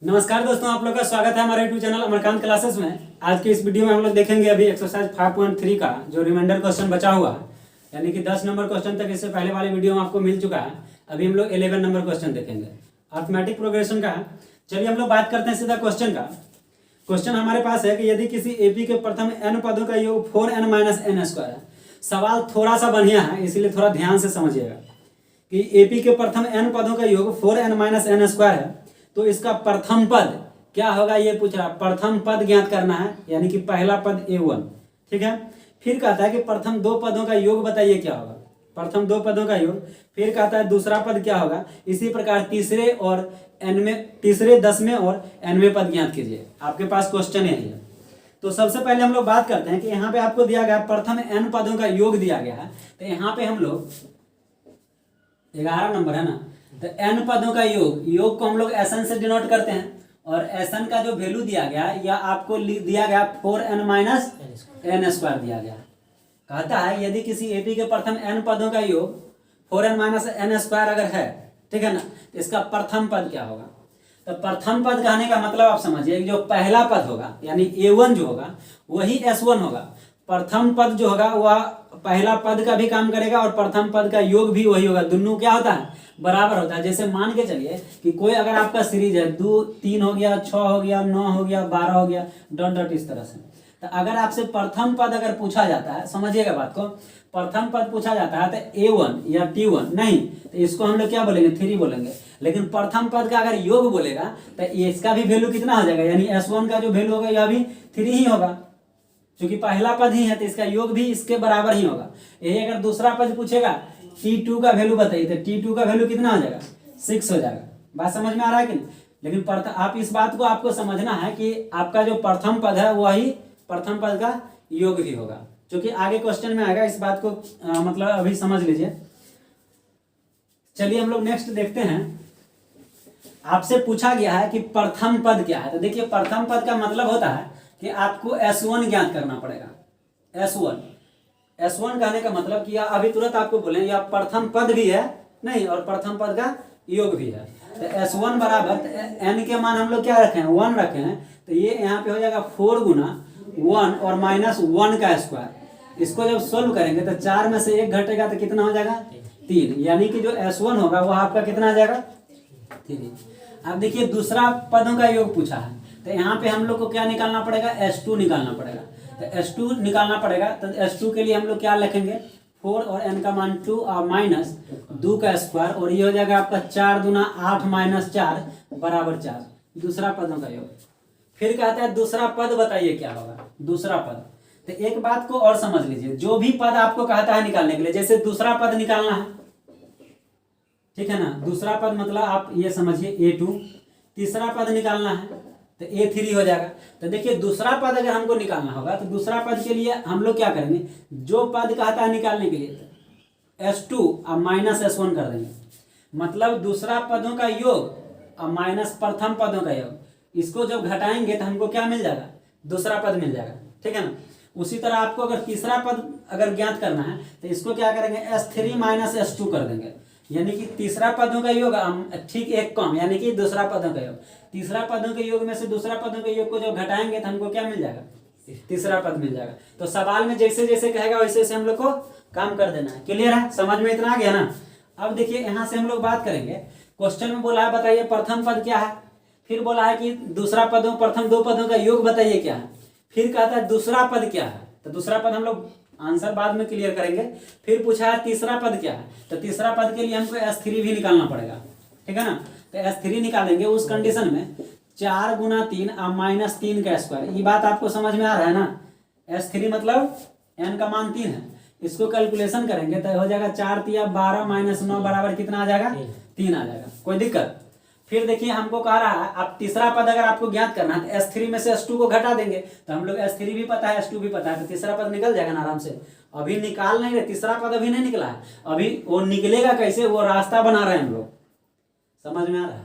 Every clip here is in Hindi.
नमस्कार दोस्तों, आप लोग का स्वागत है हमारे यूट्यूब चैनल अमरकांत क्लासेस में। आज के इस वीडियो में हम लोग देखेंगे अभी एक्सरसाइज 5.3 का जो रिमाइंडर क्वेश्चन बचा हुआ है, यानी कि 10 नंबर क्वेश्चन तक इससे पहले वाले वीडियो में आपको मिल चुका है। अभी हम लोग 11 नंबर क्वेश्चन देखेंगे, अर्थमेटिक प्रोग्रेशन का है। चलिए हम लोग बात करते हैं सीधा क्वेश्चन का। क्वेश्चन हमारे पास है कि यदि किसी एपी के प्रथम n पदों का योग 4n - n² है। सवाल थोड़ा सा बढ़िया है, इसीलिए थोड़ा ध्यान से समझिएगा कि एपी के प्रथम n पदों का योग 4n - n² है, तो इसका प्रथम पद क्या होगा ये पूछ रहा। प्रथम पद ज्ञात करना है, यानी कि पहला पद a1। ठीक है, फिर कहता है कि प्रथम दो पदों का योग बताइए क्या होगा। प्रथम दो पदों का योग, फिर कहता है दूसरा पद क्या होगा। इसी प्रकार तीसरे और तीसरे 10वें और nवें पद ज्ञात कीजिए। आपके पास क्वेश्चन यही है। तो सबसे पहले हम लोग बात करते हैं कि यहाँ पे आपको दिया गया प्रथम n पदों का योग दिया गया है। तो यहाँ पे हम लोग 11 नंबर है ना, तो n पदों का योग को हम लोग Sn से डिनोट करते हैं। और Sn का जो वैल्यू दिया गया या आपको दिया गया 4n - n² दिया गया। कहता है यदि किसी एपी के प्रथम n पदों का योग 4n - n² अगर है, ठीक है ना, तो इसका प्रथम पद क्या होगा। तो प्रथम पद कहने का मतलब आप समझिए, जो पहला पद होगा यानी a1 जो होगा वही s1 होगा। प्रथम पद जो होगा वह पहला पद का भी काम करेगा और प्रथम पद का योग भी वही होगा। दोनों क्या होता है, बराबर होता है। जैसे मान के चलिए कि कोई अगर आपका सीरीज है 2 3 हो गया, 6 हो गया, 9 हो गया, 12 हो गया, डॉट डॉट इस तरह से। तो अगर आपसे प्रथम पद अगर पूछा जाता है, समझिएगा बात को, प्रथम पद पूछा जाता है तो a1 या t1 नहीं, तो इसको हम लोग क्या बोलेंगे, 3 बोलेंगे। लेकिन प्रथम पद का अगर योग बोलेगा तो इसका भी वैल्यू कितना हो जाएगा, यानी s1 का जो वैल्यू होगा यह भी 3 ही होगा, क्योंकि पहला पद ही है तो इसका योग भी इसके बराबर ही होगा। यही अगर दूसरा पद पूछेगा t2 का वैल्यू बताइए, तो t2 का वैल्यू कितना हो जाएगा, 6 हो जाएगा। बात समझ में आ रहा है कि नहीं। लेकिन आप इस बात को आपको समझना है कि आपका जो प्रथम पद है वही प्रथम पद का योग भी होगा, क्योंकि आगे क्वेश्चन में आएगा। इस बात को मतलब अभी समझ लीजिए। चलिए हम लोग नेक्स्ट देखते हैं। आपसे पूछा गया है कि प्रथम पद क्या है। तो देखिए प्रथम पद का मतलब होता है कि आपको S1 ज्ञात करना पड़ेगा। S1 कहने का मतलब कि अभी तुरंत आपको बोले या प्रथम पद भी है नहीं और प्रथम पद का योग भी है। तो S1 बराबर n के मान हम लोग क्या रखे हैं, 1 रखे हैं। तो ये यहाँ पे हो जाएगा 4 गुना 1 और -1 का स्क्वायर। इसको जब सोल्व करेंगे तो 4 में से 1 घटेगा तो कितना हो जाएगा, 3। यानी कि जो S1 होगा वह आपका कितना आ जाएगा, 3। अब देखिए दूसरा पदों का योग पूछा है, तो यहाँ पे हम लोग को क्या निकालना पड़ेगा, S2 निकालना पड़ेगा। तो S2 निकालना पड़ेगा, तो S2 के लिए हम लोग क्या लिखेंगे, 4 और n का मान 2 और -2 का स्क्वायर, और ये हो जाएगा आपका 4 दूना 8 - 4 बराबर 4। दूसरा पदों का योग। फिर कहता है दूसरा पद बताइए क्या होगा, दूसरा पद। तो एक बात को और समझ लीजिए, जो भी पद आपको कहता है निकालने के लिए, जैसे दूसरा पद निकालना है, ठीक है ना, दूसरा पद मतलब आप ये समझिए a2। तीसरा पद निकालना है तो a3 हो जाएगा। तो देखिए दूसरा पद अगर हमको निकालना होगा तो दूसरा पद के लिए हम लोग क्या करेंगे, जो पद कहता है निकालने के लिए S2 और -S1 कर देंगे। मतलब दूसरा पदों का योग और माइनस प्रथम पदों का योग, इसको जब घटाएंगे तो हमको क्या मिल जाएगा, दूसरा पद मिल जाएगा। ठीक है ना। उसी तरह आपको अगर तीसरा पद अगर ज्ञात करना है तो इसको क्या करेंगे, S3 - S2 कर देंगे। यानी कि तीसरा पदों का योग ठीक एक कम, यानी कि दूसरा पदों का योग। तीसरा पदों के योग में से दूसरा पदों के योग को जब घटाएंगे तो हमको क्या मिल जाएगा, तीसरा पद मिल जाएगा। तो सवाल में जैसे जैसे कहेगा वैसे वैसे हम लोग को काम कर देना है। क्लियर है, समझ में इतना आ गया ना। अब देखिए यहाँ से हम लोग बात करेंगे। क्वेश्चन में बोला है बताइए प्रथम पद क्या है, फिर बोला है कि दूसरा पदों प्रथम दो पदों का योग बताइए क्या है, फिर कहता है दूसरा पद क्या है। तो दूसरा पद हम लोग आंसर बाद में क्लियर करेंगे। फिर पूछा है तीसरा पद क्या है, तो तीसरा पद के लिए हमको S3 भी निकालना पड़ेगा। ठीक है ना। तो S3 निकालेंगे उस कंडीशन में 4 गुना 3 और -3 का स्क्वायर। ये बात आपको समझ में आ रहा है ना। S3 मतलब n का मान 3 है। इसको कैलकुलेशन करेंगे तो हो जाएगा 4 तिया 12 -9 बराबर कितना आ जाएगा, 3 आ जाएगा। कोई दिक्कत। फिर देखिए हमको कह रहा है अब तीसरा पद अगर आपको ज्ञात करना है तो S3 में से S2 को घटा देंगे। तो हम लोग S3 भी पता है S2 भी पता है, तो तीसरा पद निकल जाएगा ना आराम से। अभी निकाल नहीं रहे, तीसरा पद अभी नहीं निकला है। अभी वो निकलेगा कैसे, वो रास्ता बना रहे हैं हम लोग। समझ में आ रहा है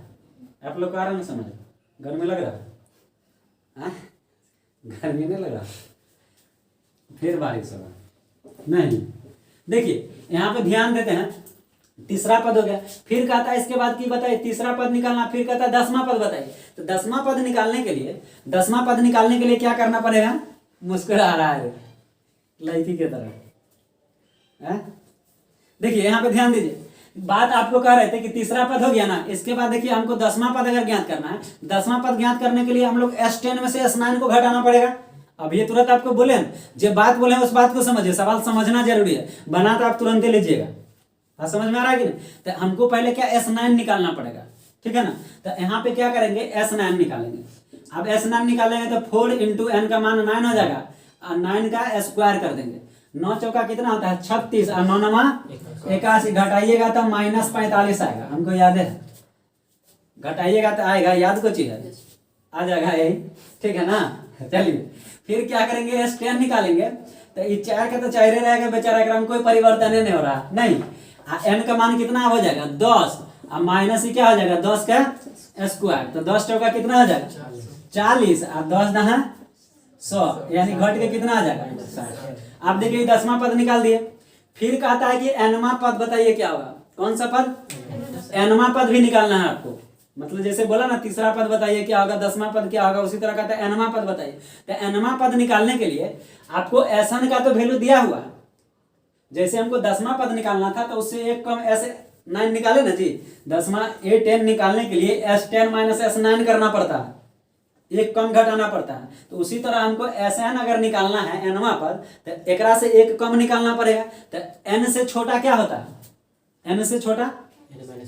आप लोग, आ रहा है ना समझ, गर्मी लग रहा है, गर्मी नहीं लग रहा, फिर बारिश होगा नहीं। देखिए यहाँ पे ध्यान देते हैं, तीसरा पद हो गया। फिर कहता है इसके बाद की बताइए तीसरा पद निकालना, फिर कहता है 10वां पद बताइए। तो 10वां पद निकालने के लिए क्या करना पड़ेगा? मुस्कुरा रहा है लड़की की तरह है। देखिए यहाँ पे ध्यान दीजिए, बात आपको कह रहे थे कि तीसरा पद हो गया ना, इसके बाद देखिए हमको 10वां पद अगर ज्ञात करना है, 10वां पद ज्ञात करने के लिए हम लोग S10 में से S9 को घटाना पड़ेगा। अब ये तुरंत आपको बोले जो बात बोले उस बात को समझिए, सवाल समझना जरूरी है, बना तो आप तुरंत लीजिएगा। हाँ समझ में आ रहा है कि नहीं? तो हमको पहले क्या S9 निकालना पड़ेगा, ठीक है ना। तो यहाँ पे क्या करेंगे S9 निकालेंगे। अब S9 निकालेंगे तो 4 इंटू n का मान 9 हो जाएगा और 9 का स्क्वायर कर देंगे। 9 चौका कितना होता है 36 और 9 नमा 81, घटाइएगा तो -45 आएगा, हमको याद है, घटाइएगा तो आएगा, याद को चीज है, आ जाएगा यही, ठीक है ना। चलिए फिर क्या करेंगे S10 निकालेंगे। तो ये 4 का तो 4 रहेगा बेचारा, एकरा में कोई परिवर्तन नहीं हो रहा नहीं। n का मान कितना हो जाएगा 10 और माइनस क्या हो जाएगा 10 का स्क्वायर, तो 10 चौका कितना हो जाएगा 40 और 10 दहा 100, यानी घट के कितना आ जाएगा 60। आप देखिए 10वां पद निकाल दिए। फिर कहता है कि nवां पद बताइए क्या होगा, कौन सा पद? nवां पद भी निकालना है आपको, मतलब जैसे बोला ना तीसरा पद बताइए क्या होगा, 10वां पद क्या होगा, उसी तरह कहता है nवां पद बताइए। तो nवां पद निकालने के लिए आपको Sn का तो वैल्यू दिया हुआ है, जैसे हमको 10वां पद निकालना था तो उससे एक कम S9 निकाले ना जी, 10वां A10 निकालने के लिए S10 माइनस S9 करना पड़ता है, एक कम घटाना पड़ता है। तो उसी तरह हमको Sn अगर निकालना है nवां पद तो एकरा से एक कम निकालना पड़ेगा। तो n से छोटा क्या होता है? n से छोटा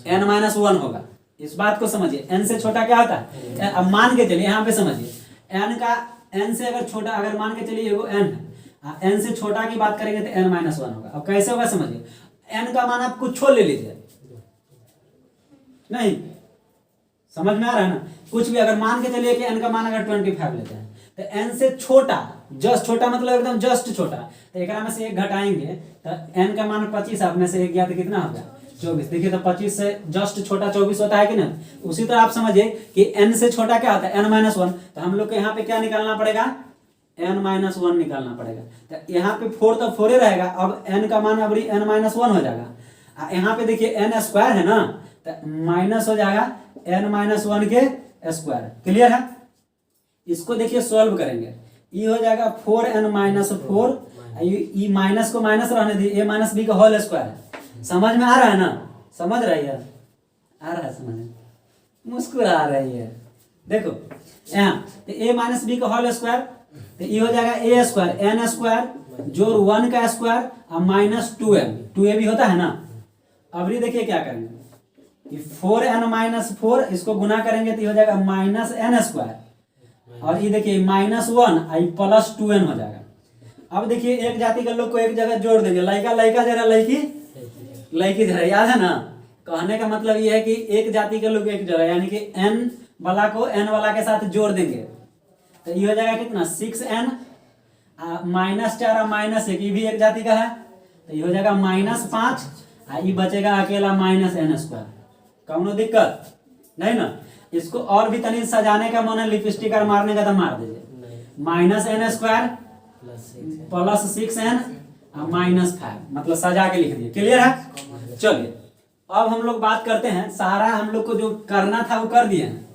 n-1 होगा, इस बात को समझिए। n से छोटा क्या होता है? अब मान के चलिए यहाँ पे समझिए, n से अगर छोटा, अगर मान के चलिए एगो n है, n से छोटा की बात करेंगे तो n-1 होगा। अब कैसे होगा समझिए, n का मान आप कुछ ले लीजिए, नहीं समझ में आ रहा है ना, कुछ भी अगर मान के चलिए कि n का मान अगर 25 लेते हैं तो n से छोटा, जस्ट छोटा मतलब एकदम जस्ट छोटा, तो एक में से एक घटाएंगे तो n का मान 25, आप में से एक गया तो कितना होगा 24। देखिए तो 25 से जस्ट छोटा 24 होता है कि नहीं। उसी तरह आप समझिए कि n से छोटा क्या होता है n-1, तो हम लोग को यहाँ पे क्या निकालना पड़ेगा n-1 निकालना पड़ेगा। तो यहाँ पे 4 तो 4 रहेगा, अब n का मान अब n-1 हो जाएगा। यहाँ पे देखिए n स्क्वायर है ना, तो माइनस हो जाएगा n-1 के स्क्वायर, क्लियर है। इसको देखिए सॉल्व करेंगे, ये हो जाएगा 4n-4, ये माइनस को माइनस रहने दीजिए, a माइनस बी का होल स्क्वायर है। समझ में आ रहा है ना, समझ रही है, आ रहा है समझ में, मुस्कुरा रही है। देखो यहाँ तो a माइनस बी का होल स्क्वायर, तो ये हो जाएगा a स्क्वायर n स्क्वायर जोड़ 1 का स्क्वायर और माइनस 2a भी होता है ना। अब ये देखिए क्या करेंगे, 4n-4 इसको गुना करेंगे तो ये हो जाएगा माइनस n स्क्वायर, और ये देखिए -1 प्लस 2n हो जाएगा। अब देखिए एक जाति के लोग को एक जगह जोड़ देंगे, लड़का लड़का जरा लड़की लड़की जरा, याद है ना। कहने का मतलब ये है कि एक जाति के लोग एक जगह, यानी कि n वाला को n वाला के साथ जोड़ देंगे तो ये हो जाएगा कितना 6n -4 और -1, ये भी एक जाति का है, तो ये हो जाएगा -5, ये बचेगा अकेला -n स्क्वायर। कौनो दिक्कत नहीं ना। इसको और भी तनी सजाने का मन है, लिपस्टिक और मारने का तो मार दीजिए, -n स्क्वायर प्लस 6n -5, मतलब सजा के लिख दिए, क्लियर है। चलिए अब हम लोग बात करते हैं, सारा हम लोग को जो करना था वो कर दिए हैं,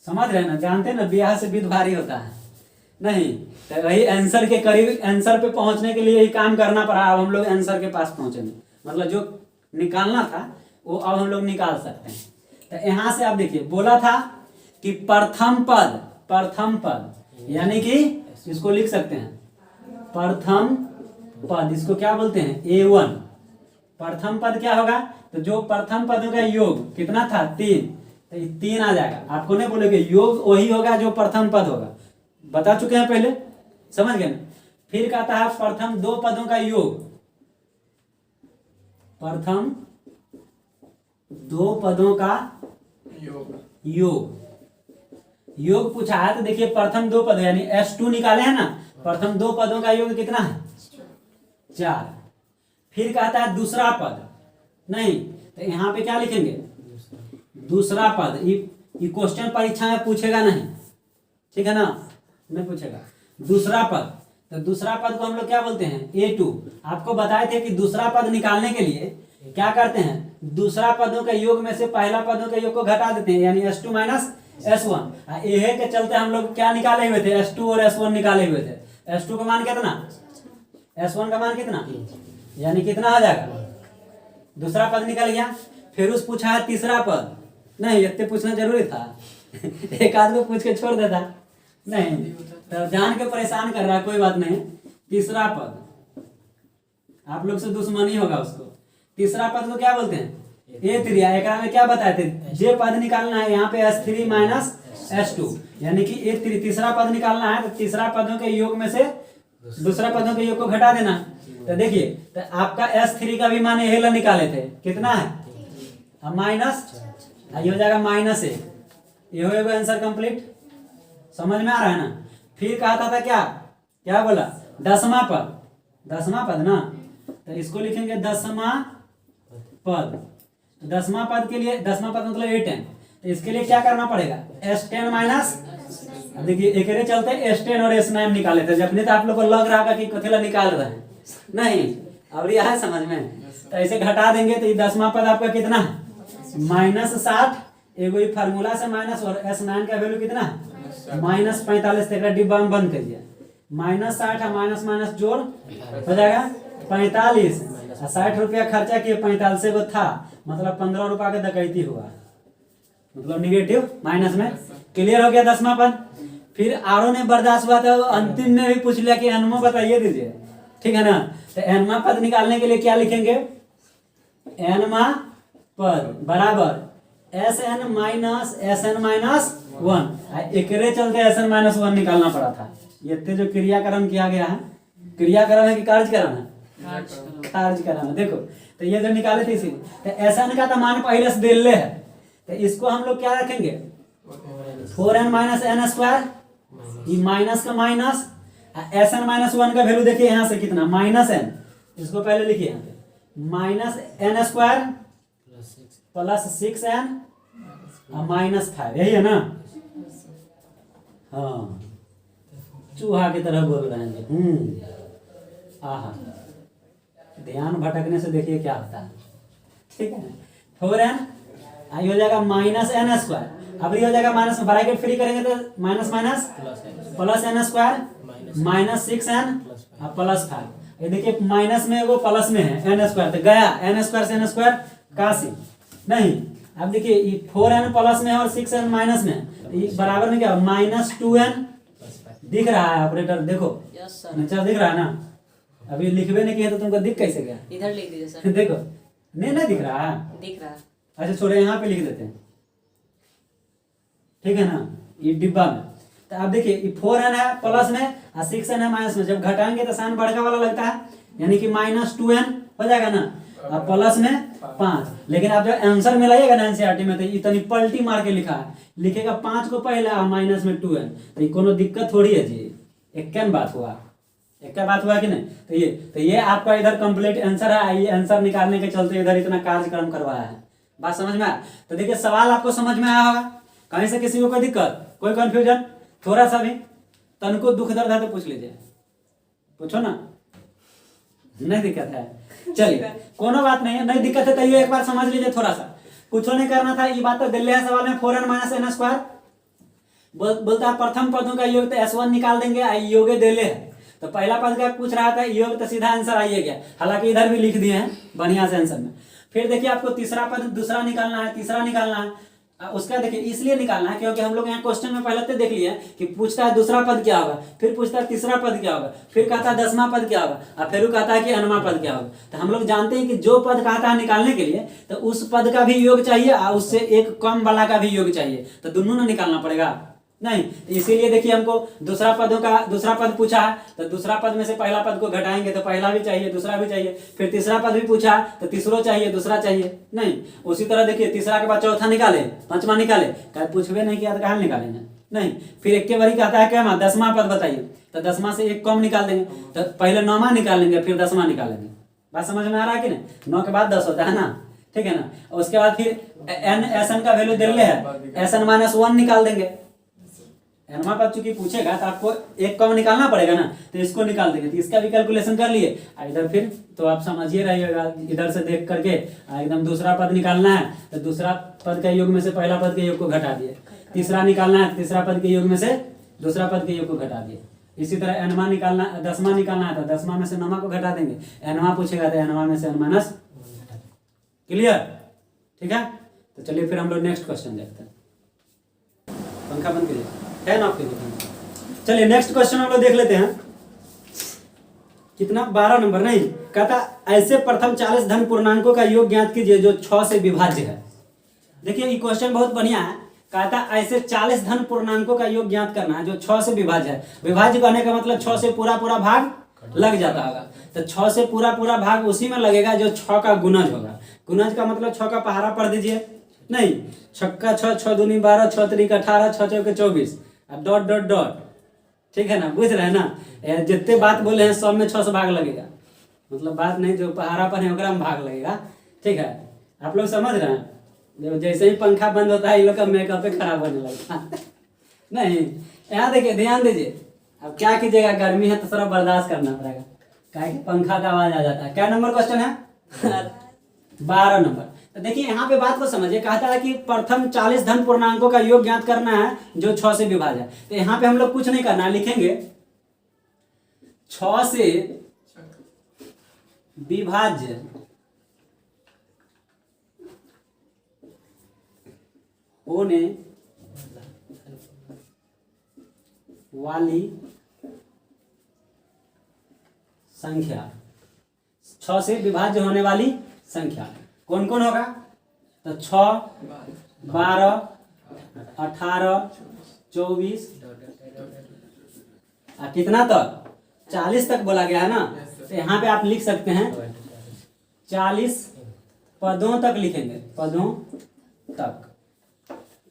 समझ रहे हैं ना। जानते हैं ना ब्याह से विध भारी होता है नहीं, तो वही आंसर के करीब, आंसर पे पहुंचने के लिए ही काम करना पड़ा। अब हम लोग आंसर के पास पहुंचेंगे, मतलब जो निकालना था वो अब हम लोग निकाल सकते हैं। तो यहाँ से आप देखिए बोला था कि प्रथम पद यानी कि इसको लिख सकते हैं प्रथम पद, इसको क्या बोलते हैं A1। प्रथम पद क्या होगा, तो जो प्रथम पदों का योग कितना था 3, तो 3 आ जाएगा। आपको नहीं बोलेगे योग वही होगा जो प्रथम पद होगा, बता चुके हैं पहले, समझ गए। फिर कहता है प्रथम 2 पदों का योग, प्रथम 2 पदों का योग पूछा है। तो देखिए प्रथम 2 पद यानी S2 निकाले हैं ना, प्रथम 2 पदों का योग कितना है 4। फिर कहता है दूसरा पद, नहीं तो यहाँ पे क्या लिखेंगे दूसरा पद। ये क्वेश्चन परीक्षा में पूछेगा नहीं, ठीक है ना, नहीं पूछेगा। दूसरा पद, तो दूसरा पद को हम लोग क्या बोलते हैं A2। आपको बताए थे कि दूसरा पद निकालने के लिए क्या करते हैं, दूसरा पदों के योग में से पहला पदों के योग को घटा देते हैं, यानी S2 माइनस S1। यह के चलते हम लोग क्या निकाले हुए थे, S2 और S1 निकाले हुए थे। S2 का मान कितना, S1 का मान कितना, यानी कितना आ जाएगा, दूसरा पद निकल गया। फिर उस पूछा है तीसरा पद, नहीं इतने पूछना जरूरी था एक आदमी पूछ के छोड़ देता, नहीं तो जान के परेशान कर रहा है, कोई बात नहीं। तीसरा पद आप लोग से दुश्मनी होगा उसको। तीसरा पद को क्या बोलते हैं, A3। एक में क्या बताए थे, जे पद निकालना है यहाँ पे S3 माइनस S2, यानी कि A3 तीसरा पद निकालना है, तो तीसरा पदों के योग में से दूसरा पदों के योग को घटा देना। तो देखिए, तो आपका S3 का भी मान यही निकाले थे, कितना है माइनस, ये हो जाएगा -1। ये हो आंसर कंप्लीट, समझ में आ रहा है ना। फिर कहा था क्या क्या बोला, दसवां पद, दसवां पद ना, तो इसको लिखेंगे दसवां पद। दसवां पद के लिए, दसवां पद मतलब A10, तो इसके लिए क्या करना पड़ेगा, S10 माइनस, देखिए एक चलते S10 और S9 निकाले थे, जब नहीं तो आप लोग को लग रहा होगा कि कथेला निकाल रहे हैं, नहीं अब यह है समझ में। तो ऐसे घटा देंगे तो ये दसवां पद आपका कितना है, -60। एगो फार्मूला से माइनस, और S9 का वैल्यू कितना है -45। तक डिब्बा में बंद करिए, -60 है, माइनस माइनस जोड़ हो जाएगा 45। 60 रुपया खर्चा किए, 45 को था, मतलब 15 रुपया का डकैती हुआ, मतलब निगेटिव माइनस में। क्लियर हो गया दसवां पद। फिर आरो ने बर्दाश्त हुआ तो अंतिम में भी पूछ लिया कि एनमो बताइए दीजिए, ठीक है ना। तो एनमा पद निकालने के लिए क्या लिखेंगे, एनमा पद बराबर SN माइनस SN माइनस 1। एकरे चलते SN माइनस 1 निकालना पड़ा था। ये जो क्रियाकरण किया गया है, क्रियाकरण है कि कार्यकरण है, कार्यकरण है। देखो तो ये जो निकाले थे इसी, तो SN का तो मान पहले से दिल्ले है, तो इसको हम लोग क्या रखेंगे 4n माइनस n स्क्वायर, ये माइनस का माइनस, SN माइनस 1 का वैल्यू देखिए यहाँ से कितना -n, इसको पहले लिखिए यहाँ पे -n स्क्वायर प्लस 6n -5, यही है ना। हाँ चूहा की तरह बोल रहे हैं। आहा, ध्यान भटकने से देखिए क्या होता है, ठीक है। 4n आई हो जाएगा -n स्क्वायर, अब ये हो जाएगा माइनस में ब्रैकेट फ्री करेंगे तो minus minus plus n square -6n plus 5। ये देखिए माइनस में वो प्लस में है n स्क्वायर, तो गया n स्क्वायर से n स्क्वायर काशी नहीं। अब देखिए ये 4n प्लस में है और 6n माइनस में, ये बराबर में क्या -2n दिख रहा है ऑपरेटर, देखो नीचे दिख रहा है ना। अभी लिखवे नहीं किया तो तुमको दिख कैसे गया, इधर लिख दीजिए सर। देखो नहीं दिख रहा है, दिख रहा है। अच्छा छोड़े यहाँ पे लिख देते हैं, ठीक है ना, ये डिब्बा में। तो अब देखिए ये 4n है प्लस में और 6n है माइनस में, जब घटाएंगे तो साइन बढ़का वाला लगता है, यानी कि -2n हो जाएगा ना, और प्लस में 5। लेकिन आप जब आंसर में लाइएगा ना एनसीईआरटी में, तो इतनी पलटी मार के लिखा है, लिखेगा 5 को पहले और माइनस में 2n, तो ये कोनो दिक्कत थोड़ी है जी, एक बात हुआ, एक बात हुआ कि नहीं। तो ये आपका इधर कंप्लीट आंसर है। ये आंसर निकालने के चलते इधर इतना कार्यक्रम करवाया है, बात समझ में आया। तो देखिए सवाल आपको समझ में आया होगा, कहीं से किसी को कोई दिक्कत, कोई कंफ्यूजन, थोड़ा सा भी तन को दुख दर्द है तो पूछ लीजिए, पूछो ना, नहीं दिक्कत है, चलिए कोनो बात नहीं है, नहीं दिक्कत है तो ये एक बार समझ लीजिए थोड़ा सा, कुछ नहीं करना था। ये बात तो दिल्ली है सवाल में, 4n माइनस n स्क्वायर बोलता है प्रथम पदों का योग, तो S1 निकाल देंगे, योग दिल्ली है, तो पहला पद का पूछ रहा था योग, तो सीधा आंसर आइए गया, हालांकि इधर भी लिख दिए हैं बढ़िया से आंसर में। फिर देखिए आपको तीसरा पद दूसरा निकालना है, तीसरा निकालना है, उसका देखिए इसलिए निकालना है क्योंकि हम लोग यहाँ क्वेश्चन में पहले तो देख लिए कि पूछता है दूसरा पद क्या होगा, फिर पूछता है तीसरा पद क्या होगा, फिर कहता है 10वां पद क्या होगा, और फिर कहता है कि अनवां पद क्या होगा। तो हम लोग जानते हैं कि जो पद कहता है निकालने के लिए, तो उस पद का भी योग चाहिए और उससे एक कम वाला का भी योग चाहिए, तो दोनों ना निकालना पड़ेगा नहीं। तो इसीलिए देखिए हमको दूसरा पद पूछा है, तो दूसरा पद में से पहला पद को घटाएंगे तो पहला भी चाहिए, दूसरा भी चाहिए, फिर तीसरा पद भी पूछा तो तीसरा चाहिए, दूसरा चाहिए नहीं। उसी तरह देखिए तीसरा के बाद चौथा निकाले, पांचवा निकाले, कहीं पूछवे नहीं किया तो कहाँ निकालेंगे नहीं। फिर एक के बारी कहता है क्या 10वां पद बताइए, तो 10वां से एक कम निकाल देंगे, तो पहले 9वां निकालेंगे फिर 10वां निकालेंगे। बात समझ में आ रहा है कि नहीं, 9 के बाद 10 होता है ना, ठीक है ना। उसके बाद फिर SN का वैल्यू दिल्ले है, SN -1 निकाल देंगे, एनवा पद चूंकि पूछेगा तो आपको एक कॉमन निकालना पड़ेगा ना, तो इसको निकाल देंगे। तो इसका भी कैलकुलेशन कर लिए, इधर फिर तो आप समझिए रहिएगा, इधर से देख करके एकदम दूसरा पद निकालना है, तो दूसरा पद के योग में से पहला पद के योग को घटा दिए। तीसरा निकालना है, तीसरा पद के योग में से दूसरा पद के योग को घटा दिए। इसी तरह एनवा निकालना, 10वां निकालना है तो 10वां में से 9वां को घटा देंगे। एनवा पूछेगा तो एनवा में से n माइनस। क्लियर? ठीक है, तो चलिए फिर हम लोग नेक्स्ट क्वेश्चन देखते हैं। पंखा बंद कीजिए, फैन ऑफ कीजिए। चलिए नेक्स्ट क्वेश्चन हम लोग देख लेते हैं। कितना? 12 नंबर। नहीं, कहता ऐसे प्रथम 40 धन पूर्णांकों का योग ज्ञात कीजिए जो 6 से विभाज्य है। देखिए ये क्वेश्चन बहुत बढ़िया है। कहता ऐसे 40 धन पूर्णांकों का योग ज्ञात करना है जो 6 से विभाज्य है। विभाज्य करने का मतलब 6 से पूरा पूरा भाग लग जाता होगा, तो 6 से पूरा पूरा भाग उसी में लगेगा जो 6 का गुणज होगा। गुणज का मतलब 6 का पहाड़ा पढ़ दीजिए। नहीं, 6 का 6, 6 दूनी 12, 6 त्रिक 18, 6 चौके 24, अब डॉट डॉट डॉट। ठीक है ना, बुझ रहे हैं ना? जितने बात बोले हैं सब में 6 से भाग लगेगा, मतलब बात नहीं जो पहाड़ा पर है ओकरा में भाग लगेगा। ठीक है, आप लोग समझ रहे हैं? जैसे ही पंखा बंद होता है इन लोग का मेकअप खराब होने लगता है। नहीं, यहाँ देखिए, ध्यान दीजिए। अब क्या कीजिएगा, गर्मी है तो थोड़ा बर्दाश्त करना पड़ेगा, क्या कि पंखा का आवाज आ जाता है। क्या नंबर क्वेश्चन है? 12 नंबर। तो देखिए यहाँ पे बात को समझिए। कहता है कि प्रथम 40 धन पूर्णांकों का योग ज्ञात करना है जो 6 से विभाज्य है। तो यहाँ पे हम लोग कुछ नहीं करना है, लिखेंगे 6 से विभाज्य होने वाली संख्या, 6 से विभाज्य होने वाली संख्या कौन कौन होगा? तो 6, 12, 18, 24, कितना तक? 40 तक बोला गया है ना। तो यहाँ पे आप लिख सकते हैं 40 पदों तक लिखेंगे, पदों तक।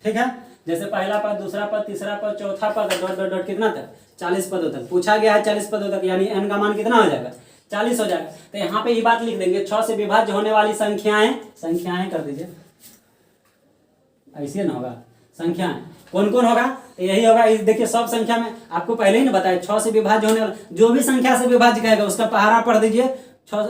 ठीक है, जैसे पहला पद, दूसरा पद, तीसरा पद, चौथा पद, डॉट डॉट डॉट कितना तक? 40 पदों तक पूछा गया है। 40 पदों तक यानी n का मान कितना हो जाएगा? 40 हो जाएगा। तो यहाँ पे ये बात लिख देंगे 6 से विभाज्य होने वाली संख्याएं, संख्याएं कर दीजिए, ऐसे ना होगा। संख्याएं कौन कौन होगा? तो यही होगा। देखिए सब संख्या में आपको पहले ही ना बताया, 6 से विभाज्य होने वाला जो भी संख्या से विभाज्य कहेगा उसका पहाड़ा पढ़ दीजिए। 6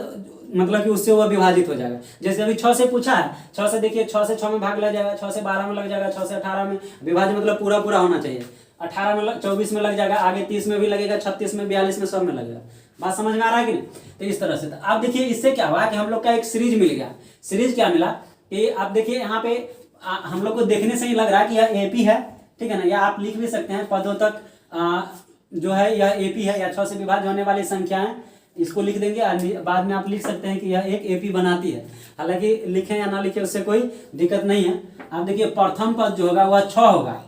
मतलब कि उससे वह विभाजित हो जाएगा। जैसे अभी 6 से पूछा है, 6 से देखिए 6 से 6 में भाग लग जाएगा, 6 से 12 में लग जाएगा, 6 से 18 में विभाज्य मतलब पूरा पूरा होना चाहिए। 18 में 24 में लग जाएगा, आगे 30 में भी लगेगा, 36 में, 42 में, सब में लगेगा। बात समझ में आ रहा है कि नहीं? तो इस तरह से तो अब देखिए इससे क्या हुआ कि हम लोग का एक सीरीज मिल गया। सीरीज क्या मिला कि आप देखिए यहाँ पे हम लोग को देखने से ही लग रहा है कि यह एपी है। ठीक है ना, या आप लिख भी सकते हैं पदों तक जो है यह एपी है, या 6 से विभाज्य होने वाली संख्याएं, इसको लिख देंगे। बाद में आप लिख सकते हैं कि यह एक एपी बनाती है। हालांकि लिखें या ना लिखें उससे कोई दिक्कत नहीं है। आप देखिए प्रथम पद जो होगा वह 6 होगा,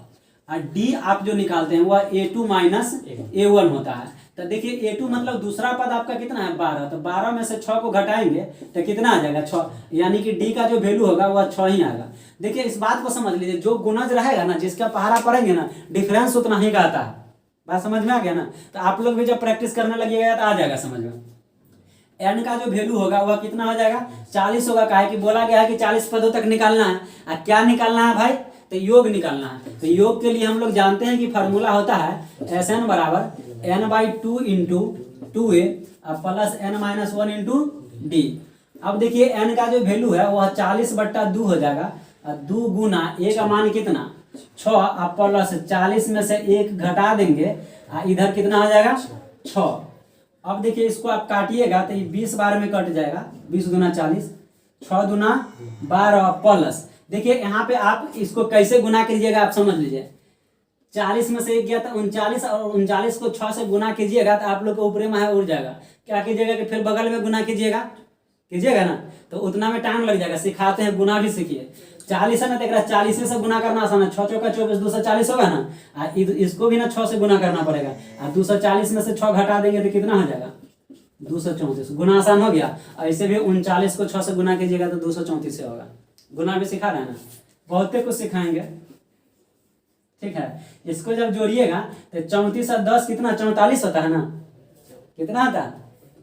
और डी आप जो निकालते हैं वह A2 माइनस A1 होता है। तो देखिए A2 मतलब दूसरा पद आपका कितना है? 12। तो 12 में से 6 को घटाएंगे तो कितना आ जाएगा? 6, यानी कि डी का जो वैल्यू होगा वह 6 ही आएगा। देखिए इस बात को समझ लीजिए, जो गुणज रहेगा ना, जिसका पहाड़ा पढ़ेंगे ना, डिफरेंस उतना ही का आता है। बात समझ में आ गया ना? तो आप लोग भी जब प्रैक्टिस करने लगिएगा तो आ जाएगा समझ में। एन का जो वैल्यू होगा वह कितना हो जाएगा? 40 होगा। काहे कि बोला गया है कि 40 पदों तक निकालना है। क्या निकालना है भाई? तो योग निकालना है। तो योग के लिए हम लोग जानते हैं कि फार्मूला होता है Sn बराबर n/2 into 2a plus n-1 into D. अब देखिए n का जो वैल्यू है वह 40/2 हो जाएगा। 2 गुना a का मान कितना? 6, प्लस 40 में से 1 घटा देंगे, इधर कितना हो जाएगा? 6। अब देखिए इसको आप काटिएगा तो ये 20 बार में कट जाएगा। 20 गुना 40, 6 दुना 12 प्लस, देखिए यहाँ पे आप इसको कैसे गुना कीजिएगा आप समझ लीजिए। 40 में से 1 गया तो 39, और 39 को 6 से गुना कीजिएगा तो आप लोग को ऊपरे में है उड़ जाएगा। क्या कीजिएगा कि फिर बगल में गुना कीजिएगा ना, तो उतना में टाइम लग जाएगा। सिखाते हैं, गुना भी सीखिए। 40 है ना, तो 40 से गुना करना आसान है। 6 चौका 24, 240 होगा ना। इसको भी ना 6 से गुना करना पड़ेगा। 240 में से 6 घटा देंगे तो कितना हो जाएगा? 234। गुना आसान हो गया। ऐसे भी 39 को 6 से गुना कीजिएगा तो 234 से होगा। गुना भी सिखा रहे हैं ना, बहुते कुछ सिखाएंगे। ठीक है, इसको जब जोड़िएगा तो 34 और 10 कितना? 44 होता है ना। कितना आता है?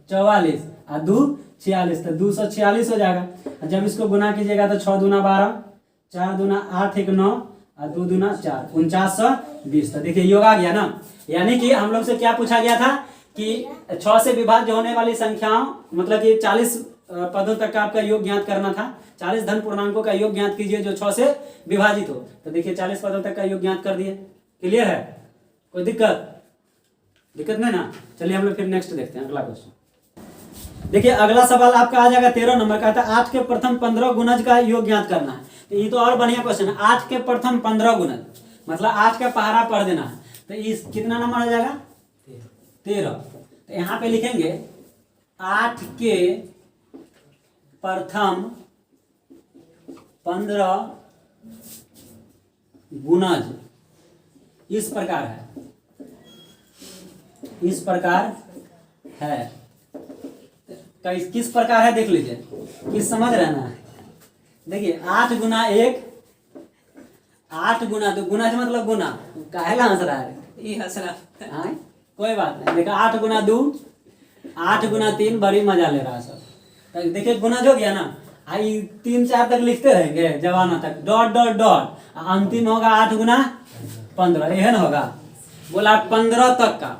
44 और 2 46, तो 246 हो जाएगा। जब इसको गुना कीजिएगा तो 6 दूना 12, 4 दूना 8, 1 9, और 2 दूना 4, 4920। तो देखिए योग आ गया ना। यानी कि हम लोग से क्या पूछा गया था कि 6 से विभाज्य होने वाली संख्याओं, मतलब कि 40 पदों तक का आपका योग ज्ञात करना था। 40 धन पूर्णांकों का योग ज्ञात कीजिए जो 6 से विभाजित हो। तो देखिए 40 पदों तक का योग ज्ञात कर दिए। क्लियर है? कोई दिक्कत नहीं ना? चलिए हम लोग फिर नेक्स्ट देखते हैं, अगला क्वेश्चन। देखिए अगला सवाल आपका आ जाएगा 13 नंबर का। 8 के प्रथम 15 गुणज का योग ज्ञात करना है। तो ये तो और बढ़िया क्वेश्चन है। 8 के प्रथम 15 गुणज मतलब 8 का पहाड़ा पढ़ देना है। तो इस कितना नंबर आ जाएगा? 13। तो यहाँ पे लिखेंगे 8 के प्रथम 15 गुणज इस प्रकार है, इस प्रकार है। किस प्रकार है देख लीजिए, किस समझ रहे ना। देखिए 8 गुना 1, 8 गुना 2, गुना से मतलब गुना, काहेला हंस रहा है? ये हंस रहा है, कोई बात नहीं। देखो 8 गुना 2, 8 गुना 3, बड़ी मजा ले रहा है सब। तो देखिए गुना जो गया ना, आई 3 4 तक लिखते रहेंगे जवाना तक, डॉट डॉट डॉट, अंतिम होगा 8 गुना 15, यह ना होगा। बोला 15 तक का,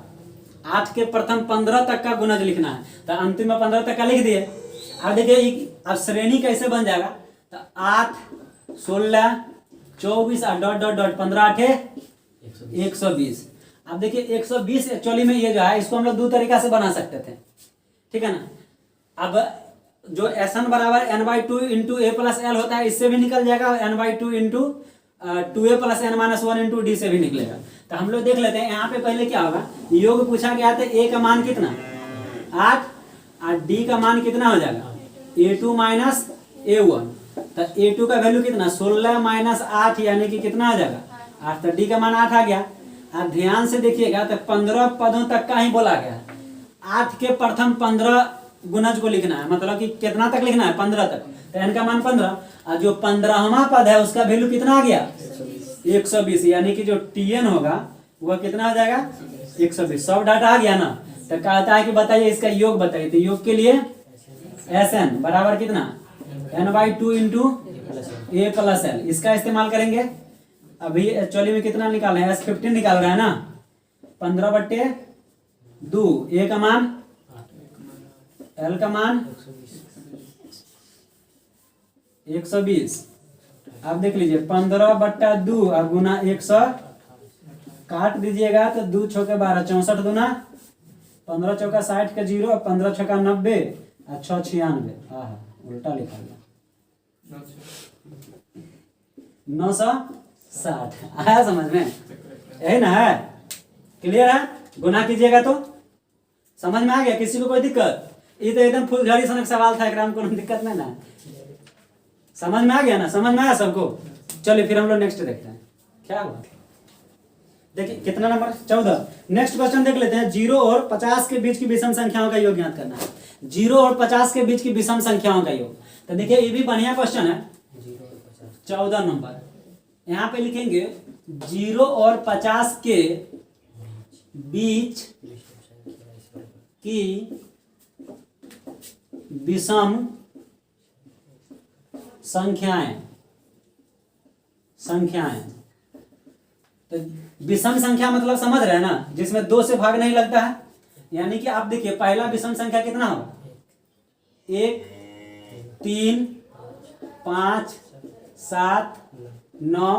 8 के प्रथम 15 तक का गुणज लिखना है। तो अंतिम में 15 तक का लिख दिए। अब देखिए अब श्रेणी कैसे बन जाएगा। तो 8 16 24 और डॉट डॉट डॉट 15 8 120। अब देखिए 120 एक्चुअली में ये जो है इसको हम लोग 2 तरीका से बना सकते थे, ठीक है ना। अब जो Sn बराबर n/2 into a plus L होता है, इससे भी निकल जाएगा। और n/2 into 2a plus n minus 1 into D से भी निकलेगा। तो हम लोग देख लेते हैं यहाँ पे पहले क्या होगा। योग पूछा गया था, a का मान कितना 8 और d का मान कितना हो जाएगा a2 माइनस a1। तो a2 का वैल्यू कितना 16 माइनस 8 यानी कि कितना आ जाएगा 8। तो d का मान 8 आ गया। अब ध्यान से देखिएगा तो 15 पदों तक का ही बोला गया। 8 के प्रथम 15 गुणज को लिखना है, मतलब कि कितना तक लिखना है 15 तक। तो n का मान 15 और जो 15वां पद है उसका वैल्यू कितना आ गया 120, यानी कि जो tn होगा वह कितना आ जाएगा 120। सब डाटा आ गया ना। तो कहता है कि बताइए इसका योग बताइए। तो योग के लिए Sn बराबर कितना n/2 into a plus L, इसका इस्तेमाल करेंगे। अभी एक्चुअली में कितना निकाल रहे हैं S15 निकाल रहा है ना। 15/2, a का मान एल का मान 120। अब देख लीजिए 15/2 और गुना 100 काट दीजिएगा तो 2 छक्के 12, 64 दूना 15 चौका 60 का 0, 15 छक्का 90 और 6 96। हाँ उल्टा लिखा गया 960। आया समझ में? यही ना है? क्लियर है? गुना कीजिएगा तो समझ में आ गया? किसी को कोई दिक्कत? ये तो एकदम फुलझड़ी सनक सवाल था, एकदम कोई दिक्कत नहीं ना। समझ में आ गया ना? समझ में आया सबको? चलिए फिर हम लोग नेक्स्ट देखते हैं क्या हुआ। देखिए कितना नंबर 14। नेक्स्ट क्वेश्चन देख लेते हैं। 0 और 50 के बीच की विषम संख्याओं का योग ज्ञात करना है। 0 और 50 के बीच की विषम संख्याओं का योग। तो देखिए ये भी बढ़िया क्वेश्चन है। 14 नंबर यहाँ पे लिखेंगे 0 और 50 के बीच की विषम संख्याएं। तो विषम संख्या मतलब समझ रहे हैं ना, जिसमें 2 से भाग नहीं लगता है। यानी कि आप देखिए पहला विषम संख्या कितना होगा 1 3 5 7 9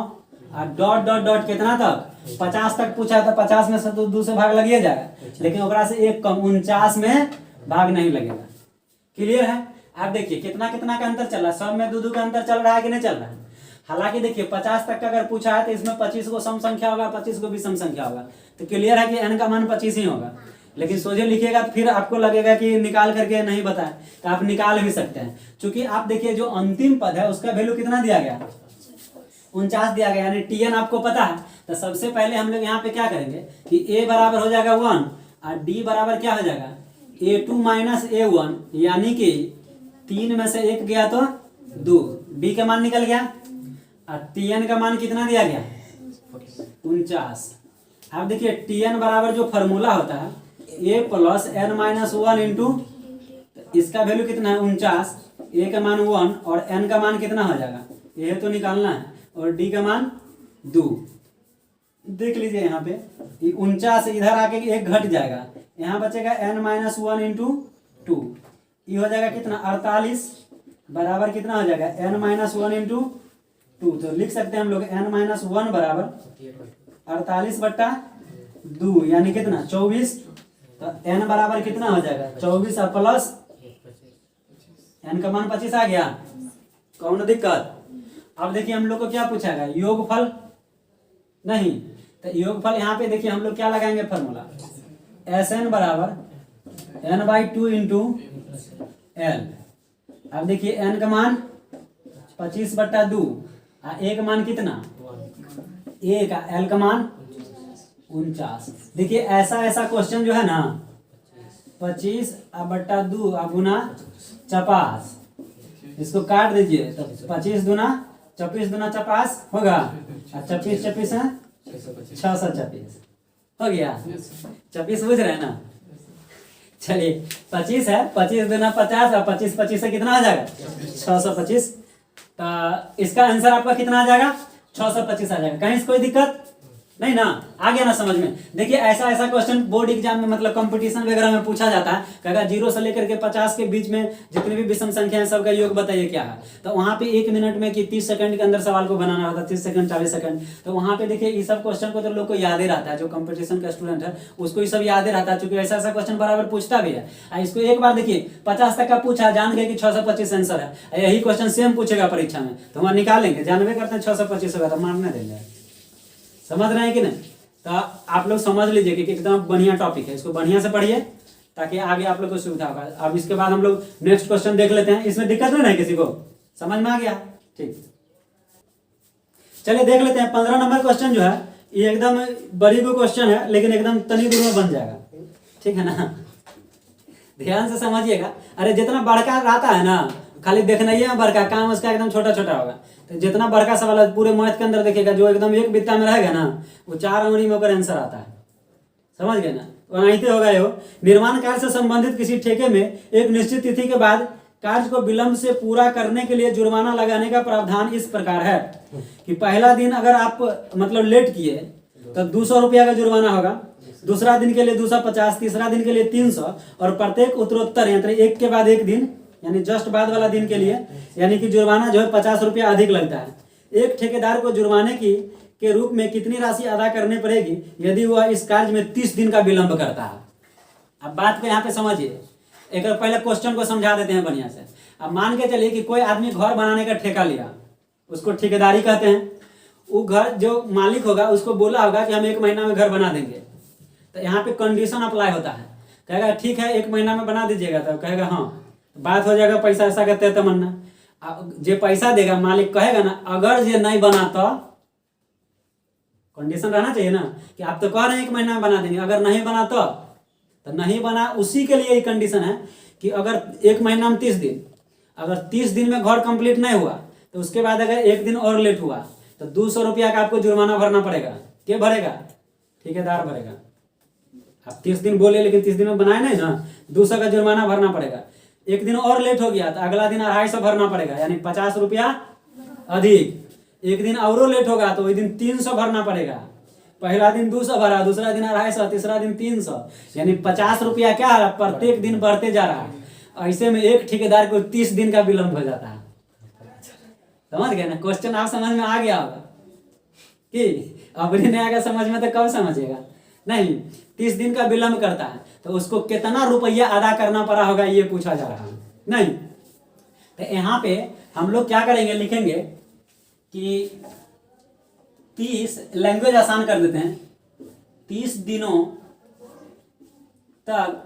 और डॉट डॉट डॉट कितना तक 50 तक पूछा था। 50 में से तो 2 से भाग लगिए जाएगा, लेकिन ओकरा से एक कम 49 में भाग नहीं लगेगा। क्लियर है? आप देखिए कितना कितना का अंतर चल रहा है, सब में 2 का अंतर चल रहा है कि नहीं चल रहा है। हालांकि देखिए 50 तक का अगर पूछा है तो इसमें 25 को सम संख्या होगा, 25 को विषम संख्या होगा। तो क्लियर है कि n का मान 25 ही होगा। लेकिन सोचे लिखिएगा तो फिर आपको लगेगा कि निकाल करके नहीं बताया, तो आप निकाल भी सकते हैं। क्योंकि आप देखिए जो अंतिम पद है उसका वैल्यू कितना दिया गया 49 दिया गया, यानी tn आपको पता है। तो सबसे पहले हम लोग यहाँ पे क्या करेंगे कि a बराबर हो जाएगा 1 और d बराबर क्या हो जाएगा a2 माइनस a1, यानी कि 3 में से 1 गया तो 2, b का मान निकल गया और tn का मान कितना दिया गया 49। अब देखिए tn बराबर जो फॉर्मूला होता है a plus n minus 1 into, इसका वैल्यू कितना है 49, a का मान 1 और n का मान कितना हो जाएगा ये तो निकालना है, और d का मान 2। देख लीजिए यहाँ पे 49 इधर आके एक घट जाएगा, यहाँ बचेगा n-1 इंटू 2। ये हो जाएगा कितना 48 बराबर कितना हो जाएगा n-1 इंटू 2। तो लिख सकते हैं हम लोग n-1 बराबर 48/2 यानी कितना 24। तो n बराबर कितना हो जाएगा 24 और प्लस n का मान 25 आ गया। कौन दिक्कत। अब देखिए हम लोग को क्या पूछाएगा योगफल नहीं, तो योगफल यहाँ पे देखिए हम लोग क्या लगाएंगे फॉर्मूला Sn बराबर n/2 इंटू l। अब देखिए n का मान 25/2 a का मान कितना a का, l का मान 49। देखिए ऐसा क्वेश्चन जो है ना 25/2 गुना 50, इसको काट दीजिए तो 25 दूना 24 दूना 50 होगा और 24 है 626 हो गया। 26 बुझ रहे हैं ना। चलिए 25 है 25 दूना 50 और 25 से कितना आ जाएगा 625। तो इसका आंसर आपका कितना आ जाएगा 625 आ जाएगा। कहीं से कोई दिक्कत नहीं ना, आ गया ना समझ में। देखिए ऐसा क्वेश्चन बोर्ड एग्जाम में मतलब कंपटीशन वगैरह में पूछा जाता है, कहेगा 0 से लेकर के 50 के बीच में जितनी भी विषम संख्या है सबका योग बताइए क्या है। तो वहां पे 1 मिनट में कि 30 सेकंड के अंदर सवाल को बनाना होता है, 30 सेकंड 40 सेकंड। तो वहां पे देखिए ये सब क्वेश्चन को तो लोग को याद ही रहता है, जो कंपटीशन का स्टूडेंट है उसको ये सब याद ही रहता है, चूंकि ऐसा क्वेश्चन बराबर पूछता भी है। इसको एक बार देखिए 50 तक का पूछा, जान गए कि 625 आंसर है, यही क्वेश्चन सेम पूछेगा परीक्षा में तो हम निकालेंगे, जानबे करते हैं 625 होगा तो मारने देंगे। समझ रहे हैं कि नहीं। तो आप लोग समझ लीजिए कि एकदम बढ़िया टॉपिक है, इसको बढ़िया से पढ़िए ताकि आगे आप लोग को सुविधा होगा। अब इसके बाद हम लोग नेक्स्ट क्वेश्चन देख लेते हैं। इसमें दिक्कत नहीं है किसी को, समझ में आ गया। ठीक, चलिए देख लेते हैं 15 नंबर क्वेश्चन जो है ये एकदम बड़ी को क्वेश्चन है लेकिन एकदम तनी दूर में बन जाएगा, ठीक है ना। ध्यान से समझिएगा। अरे जितना बड़का रहता है ना खाली देखना ही है, बड़का काम उसका एकदम छोटा छोटा होगा। तो जितना बड़का सवाल पूरे मैथ के अंदर देखिएगा जो एकदम एक बित्ता में रहेगा ना वो 4 अंगुली में आंसर आता है, समझ गए ना। वनाइते होगा यो निर्माण कार्य से संबंधित किसी ठेके में एक निश्चित तिथि के बाद कार्य को विलंब से पूरा करने के लिए जुर्माना लगाने का प्रावधान इस प्रकार है कि पहला दिन अगर आप मतलब लेट किए तो 200 रुपया का जुर्माना होगा, दूसरा दिन के लिए 250, तीसरा दिन के लिए 300 और प्रत्येक उत्तरोत्तर यानी एक के बाद एक दिन यानी जस्ट बाद वाला दिन के लिए यानी कि जुर्माना जो है 50 रुपया अधिक लगता है। एक ठेकेदार को जुर्माने की के रूप में कितनी राशि अदा करनी पड़ेगी यदि वह इस कार्य में 30 दिन का विलंब करता है। अब बात को यहाँ पे समझिए, एक पहले क्वेश्चन को समझा देते हैं बढ़िया से। अब मान के चलिए कि कोई आदमी घर बनाने का ठेका लिया, उसको ठेकेदारी कहते हैं। वो घर जो मालिक होगा उसको बोला होगा कि हम 1 महीना में घर बना देंगे। तो यहाँ पे कंडीशन अप्लाई होता है, कहेगा ठीक है 1 महीना में बना दीजिएगा, तो कहेगा हाँ, बात हो जाएगा पैसा ऐसा कहते हैं तमन्ना। जो पैसा देगा मालिक कहेगा ना अगर ये नहीं बना तो कंडीशन रहना चाहिए ना कि आप तो कह रहे हैं 1 महीना में बना देंगे, अगर नहीं बना तो नहीं बना। उसी के लिए ये कंडीशन है कि अगर 1 महीना में 30 दिन, अगर 30 दिन में घर कंप्लीट नहीं हुआ तो उसके बाद अगर 1 दिन और लेट हुआ तो 200 रुपया का आपको जुर्माना भरना पड़ेगा। क्या भरेगा? ठेकेदार भरेगा। आप 30 दिन बोले लेकिन 30 दिन में बनाए नहीं ना, 200 का जुर्माना भरना पड़ेगा। 1 दिन और लेट हो गया तो अगला दिन 250 भरना पड़ेगा यानी 50 रुपया अधिक। 1 दिन और लेट होगा तो वही दिन 300 भरना पड़ेगा। पहला दिन 200 भरा, दूसरा दिन 250, तीसरा दिन 300 यानी 50 रुपया क्या है प्रत्येक दिन बढ़ते जा रहा है। ऐसे में एक ठेकेदार को 30 दिन का विलंब हो जाता है। समझ गए ना? क्वेश्चन आप समझ में आ गया होगा कि अब नहीं आएगा समझ में तो कब समझेगा? नहीं, 30 दिन का विलंब करता है तो उसको कितना रुपया अदा करना पड़ा होगा ये पूछा जा रहा है। नहीं तो यहाँ पे हम लोग क्या करेंगे, लिखेंगे कि 30, लैंग्वेज आसान कर देते हैं, 30 दिनों तक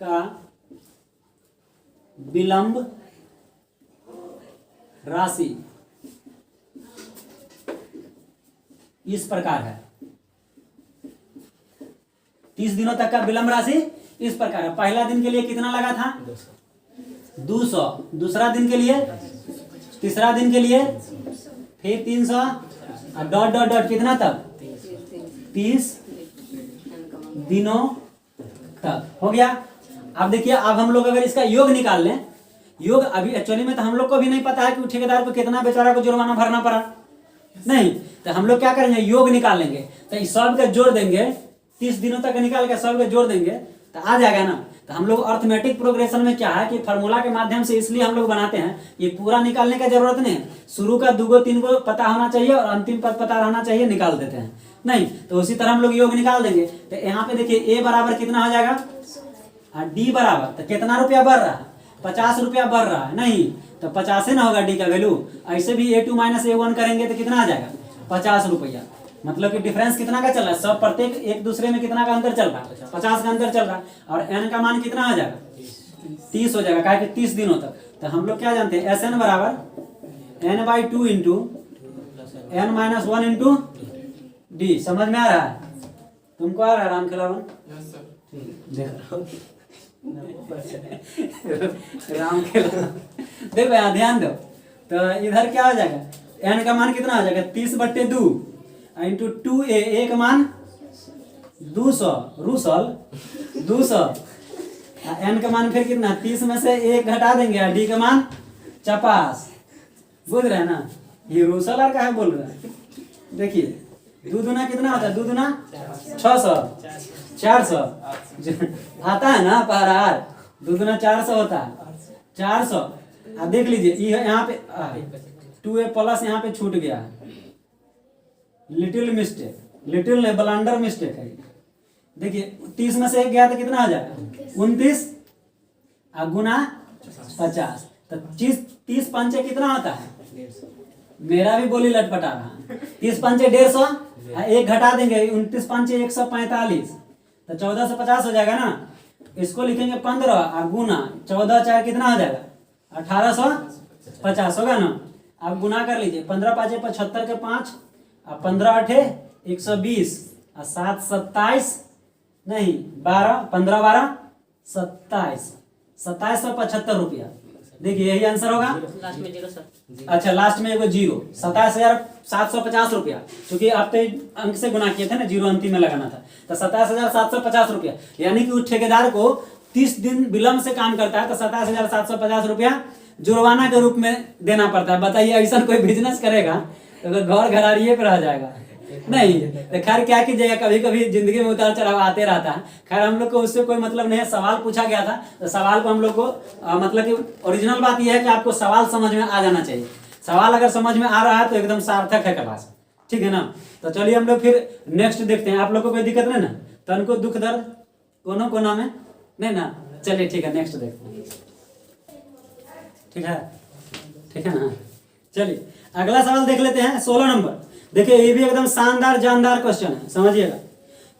का विलंब राशि इस प्रकार है। 30 दिनों तक का विलंब राशि इस प्रकार है। पहला दिन के लिए कितना लगा था? 200। दूसरा दिन के लिए, तीसरा दिन के लिए फिर 300 और डॉट डॉट डॉट कितना तक? 30 दिनों तक हो गया। अब देखिए, अब हम लोग अगर इसका योग निकाल लें, योग अभी एक्चुअली में तो हम लोग को भी नहीं पता है कि ठेकेदार को कितना बेचारा को जुर्माना भरना पड़ा। नहीं, तो हम लोग क्या करेंगे, योग निकाल लेंगे। तो इस सब के जोड़ देंगे, 30 दिनों तक निकाल के सब के जोड़ देंगे तो आ जाएगा ना। तो हम लोग अर्थमेटिक प्रोग्रेशन में क्या है कि फार्मूला के माध्यम से इसलिए हम लोग बनाते हैं, ये पूरा निकालने का जरूरत नहीं है। शुरू का 2 गो 3 गो पता होना चाहिए और अंतिम पद पता रहना चाहिए, निकाल देते हैं। नहीं तो उसी तरह हम लोग योग निकाल देंगे। तो यहाँ पे देखिए ए बराबर कितना हो जाएगा, डी बराबर, तो कितना रुपया बढ़ रहा है, 50 रुपया बढ़ रहा है। नहीं तो 50 ही ना होगा डी का वैल्यू। ऐसे भी A2 माइनस A1 करेंगे तो कितना आ जाएगा, 50 रुपया। मतलब कि डिफरेंस कितना का चल रहा है, सब प्रत्येक एक दूसरे में कितना का अंतर चल रहा है, 50 का अंतर चल रहा है। और एन का मान कितना आ जाएगा, 30 हो जाएगा, क्या 30 दिनों तक। तो हम लोग क्या जानते हैं, SN बराबर N/2 into N minus 1 into D. समझ में आ रहा है, तुमको आ रहा है राम खिलावन? राम खिलावन देखो यहाँ ध्यान दो। तो इधर क्या हो जाएगा, एन का मान कितना हो जाएगा, 30/2 इंटू 2a, ए का मान 200 रूसल 200। एन का मान फिर कितना, 30 में से 1 घटा देंगे, डी का मान 50। बुझ रहे हैं ना, ये रूसल और का है बोल रहे हैं। देखिए 2 दूना कितना होता है, 2 दूना 600, 400 आता है ना पहरार, 2 दूना 400 होता है, 400। अब देख लीजिए ये यहाँ पे 2a प्लस यहाँ पे छूट गया है, लिटिल मिस्टेक, लिटिल ने ब्लंडर मिस्टेक है। देखिए 30 में से 1 गया तो कितना हो जाएगा, 29 गुना 50। तो 30 पंचे कितना होता है, मेरा भी बोली लटपटा रहा, 30 पंचे 150, 1 घटा देंगे, 29 पंचे 145, तो 14 से 50 हो जाएगा ना। इसको लिखेंगे 15 गुना 14 4 कितना हो जाएगा, 1850 होगा ना। अब गुना कर लीजिए, 15 5 75 के 5, 15 8 120, 7 27 नहीं 12, 15 12 27, 2775 रुपया। देखिए यही आंसर होगा, लास्ट में 0 सर। अच्छा लास्ट में एगो 0, 27,750 रुपया। क्योंकि आप तो अंक से गुना किए थे ना, 0 अंतिम में लगाना था। तो 27,750 रुपया, यानी कि उस ठेकेदार को 30 दिन विलम्ब से काम करता है तो 27,750 रुपया जुर्माना के रूप में देना पड़ता है। बताइए ऐसा कोई बिजनेस करेगा तो घर घराड़िए पे रह जाएगा। नहीं तो खैर क्या कीजिएगा, कभी कभी जिंदगी में उतार चढ़ाव आते रहता है। खैर हम लोग को उससे कोई मतलब नहीं है। सवाल पूछा गया था तो सवाल को हम लोग को मतलब कि ओरिजिनल बात यह है कि आपको सवाल समझ में आ जाना चाहिए। सवाल अगर समझ में आ रहा है तो एकदम सार्थक है क्लास, ठीक है ना। तो चलिए हम लोग फिर नेक्स्ट देखते हैं। आप लोग को कोई दिक्कत नहीं ना, तन को दुख दर्द कोनो कोना में नहीं ना। चलिए ठीक है, नेक्स्ट देखते हैं, ठीक है ना। चलिए अगला सवाल देख लेते हैं, 16 नंबर। देखिए ये भी एकदम शानदार जानदार क्वेश्चन है, समझिएगा।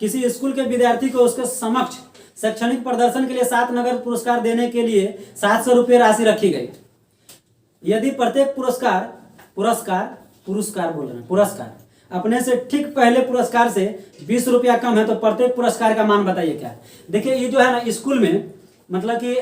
किसी स्कूल के विद्यार्थी को उसके समक्ष शैक्षणिक प्रदर्शन के लिए 7 नगद पुरस्कार देने के लिए 700 रुपये राशि रखी गई। यदि प्रत्येक पुरस्कार अपने से ठीक पहले पुरस्कार से 20 रुपया कम है तो प्रत्येक पुरस्कार का मान बताइए क्या। देखिए ये जो है ना स्कूल में मतलब कि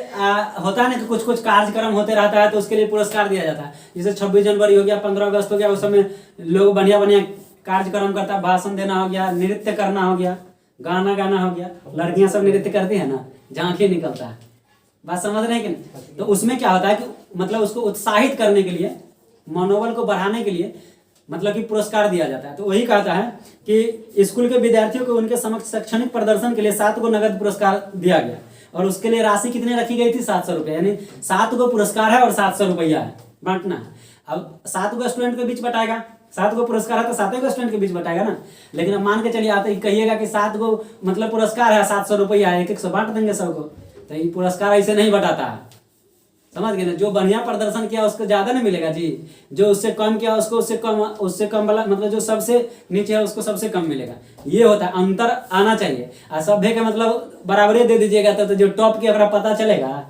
होता है ना कि कुछ कुछ कार्यक्रम होते रहता है तो उसके लिए पुरस्कार दिया जाता है। जैसे 26 जनवरी हो गया, 15 अगस्त हो गया, उस समय लोग बढ़िया बढ़िया कार्यक्रम करता है, भाषण देना हो गया, नृत्य करना हो गया, गाना गाना हो गया। लड़कियां सब नृत्य करती है ना, झांकी निकलता है, बात समझ रहे हैं कि नहीं। तो उसमें क्या होता है कि मतलब उसको उत्साहित करने के लिए, मनोबल को बढ़ाने के लिए मतलब कि पुरस्कार दिया जाता है। तो वही कहता है कि स्कूल के विद्यार्थियों को उनके समक्ष शैक्षणिक प्रदर्शन के लिए 7 को नगद पुरस्कार दिया गया और उसके लिए राशि कितनी रखी गई थी, 700 रुपये। यानी 7 को पुरस्कार है और 700 रुपया है, बांटना है। अब 7 को स्टूडेंट के बीच बटाएगा, 7 को पुरस्कार है तो 7 को स्टूडेंट के बीच बटाएगा ना। लेकिन अब मान के चलिए आते कहिएगा कि 7 को मतलब पुरस्कार है, 700 रुपया है, 1-1 बांट देंगे सबको। तो ये पुरस्कार ऐसे नहीं बटाता है, समझ गए ना। जो बढ़िया प्रदर्शन किया उसको ज्यादा नहीं मिलेगा जी, जो उससे कम किया उसको उससे कम वाला मतलब जो सबसे नीचे है उसको सबसे कम मिलेगा। ये होता है, अंतर आना चाहिए। और सभ्य के मतलब बराबरी दे दीजिएगा तो जो टॉप की अगर पता चलेगा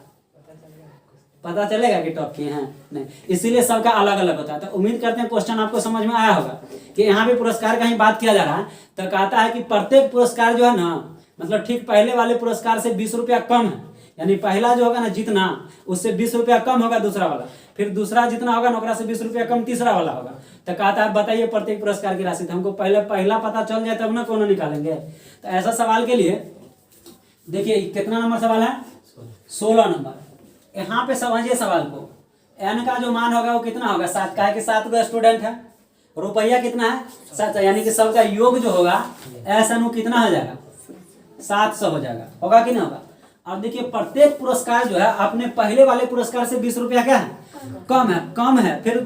कि टॉप किए हैं नहीं, इसीलिए सबका अलग अलग होता है। तो उम्मीद करते हैं क्वेश्चन आपको समझ में आया होगा कि यहाँ पे पुरस्कार का ही बात किया जा रहा है। तो कहता है कि प्रत्येक पुरस्कार जो है ना मतलब ठीक पहले वाले पुरस्कार से 20 रुपया कम है। यानी पहला जो होगा ना जितना, उससे 20 रुपया कम होगा दूसरा वाला, फिर दूसरा जितना होगा ना से 20 रुपया कम तीसरा वाला होगा। तो कहता है बताइए प्रत्येक पुरस्कार की राशि। तो हमको पहला पता चल जाए तब ना कोनो निकालेंगे। तो ऐसा सवाल के लिए देखिए कितना नंबर सवाल है, 16 नंबर। यहाँ पे समझिए सवाल को, एन का जो मान होगा वो कितना होगा, 7 का है कि 7 गो स्टूडेंट है, रुपया कितना है 700, यानी कि सबका योग जो होगा SNO कितना हो जाएगा 700 हो जाएगा, होगा कि नहीं होगा। अब देखिए प्रत्येक पुरस्कार जो है अपने पहले वाले पुरस्कार से 20 रुपया क्या है कम है। फिर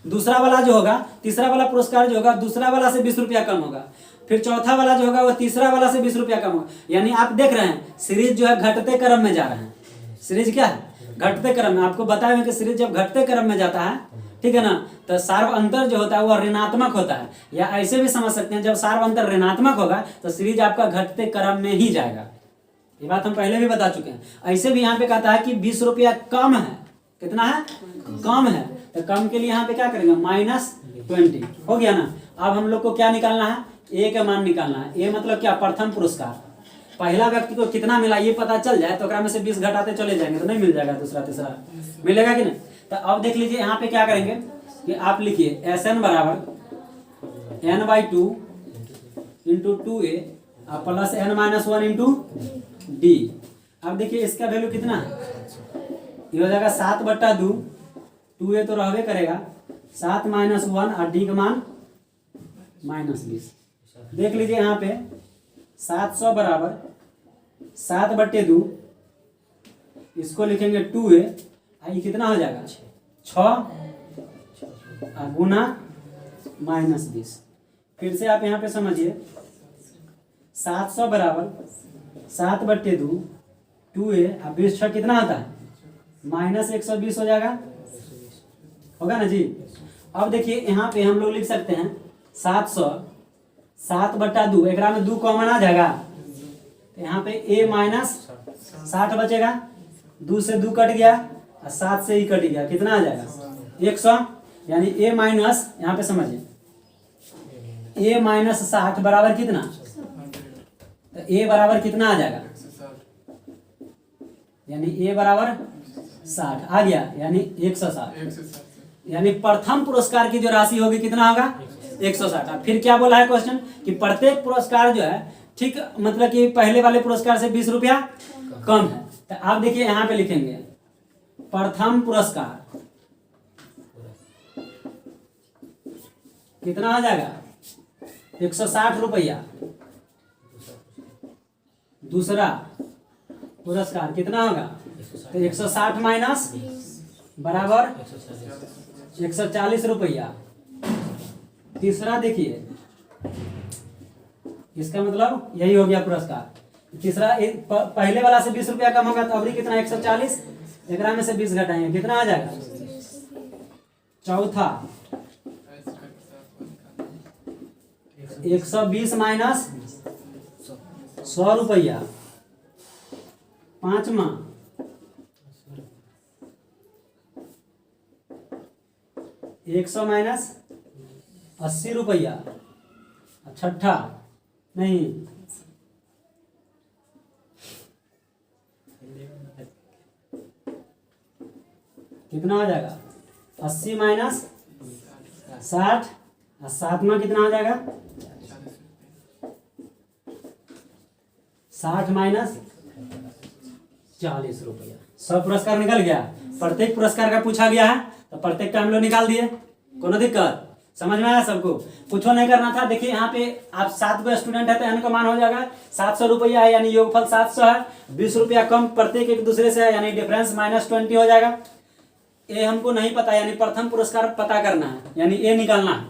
दूसरा वाला जो होगा, तीसरा वाला पुरस्कार जो होगा दूसरा वाला से 20 रुपया कम होगा। फिर चौथा वाला जो होगा वो तीसरा वाला से 20 रुपया कम होगा। यानी आप देख रहे हैं सीरीज जो है घटते क्रम में जा रहे हैं। सीरीज क्या है घटते क्रम में। आपको बताया है कि सीरीज जब घटते क्रम में जाता है, ठीक है ना, तो सार्व अंतर जो होता है वो ऋणात्मक होता है। या ऐसे भी समझ सकते हैं जब सार्व अंतर ऋणात्मक होगा तो सीरीज आपका घटते क्रम में ही जाएगा। ये बात हम पहले भी बता चुके हैं। ऐसे भी यहाँ पे कहता है कि 20 रुपया कम है, कितना है कम है, तो कम के लिए यहाँ पे क्या करेंगे -20 हो गया ना। अब हम लोग को क्या निकालना है ए का मान निकालना है। ए मतलब क्या प्रथम पुरस्कार, पहला व्यक्ति को कितना मिला ये पता चल जाए तो में से 20 घटाते चले जाएंगे तो नहीं मिल जाएगा, दूसरा तीसरा मिलेगा कि नहीं। तो अब देख लीजिए यहाँ पे क्या करेंगे कि आप लिखिए SN बराबर n/2 into 2a plus n-1 into d। अब देखिए इसका वैल्यू कितना है, ये हो जाएगा 7/2, 2a तो रहबे करेगा, 7 - 1 और d का मान -20। देख लीजिए यहाँ पे 700 बराबर 7/2, इसको लिखेंगे 2a, ये कितना हो जाएगा 6 गुना -20। फिर से आप यहाँ पे समझिए 700 बराबर 7/2, 2a और 20 6 कितना होता है -120 हो जाएगा, होगा ना जी। अब देखिए यहाँ पे हम लोग लिख सकते हैं 700 7/2, एक में 2 कॉमन आ जाएगा तो यहाँ पे a -60 बचेगा, 2 से 2 कट गया और 7 से ही कट गया, कितना आ जाएगा 100। यानी a माइनस, यहाँ पे समझिए a -60 बराबर कितना, तो a बराबर कितना आ जाएगा, यानी a बराबर 60 आ गया, यानी 160। यानी प्रथम पुरस्कार की जो राशि होगी कितना होगा 160। फिर क्या बोला है क्वेश्चन कि प्रत्येक पुरस्कार जो है ठीक मतलब कि पहले वाले पुरस्कार से 20 रुपया कम है। तो आप देखिए यहाँ पे लिखेंगे प्रथम पुरस्कार कितना हो जाएगा 160 रुपया, दूसरा पुरस्कार कितना होगा तो 160 माइनस बराबर 140 रुपया। तीसरा देखिए इसका मतलब यही हो गया पुरस्कार। तीसरा पहले वाला से 20 रुपया कम होगा तो अभी कितना 140, एक में से 20 घटाएंगे कितना आ जाएगा। चौथा 120 माइनस 100 रुपया। पांचवा 100 माइनस 80 रुपया। छठा नहीं कितना हो जाएगा 80 माइनस 60 और सातवां कितना हो जाएगा 60 माइनस 40 रुपया। सब पुरस्कार निकल गया, प्रत्येक पुरस्कार का पूछा गया है तो प्रत्येक का हम लोग निकाल दिए। कोनो दिक्कत समझ में आया सबको, कुछ नहीं करना था। देखिए यहाँ पे आप 7 गो स्टूडेंट है तो n का मान हो जाएगा 700 रुपया है, यानी योगफल 700 है, 20 रुपया कम प्रत्येक एक दूसरे से है, यानी डिफरेंस -20 हो जाएगा। ये हमको नहीं पता, यानी प्रथम पुरस्कार पता करना है, यानी ये निकालना है।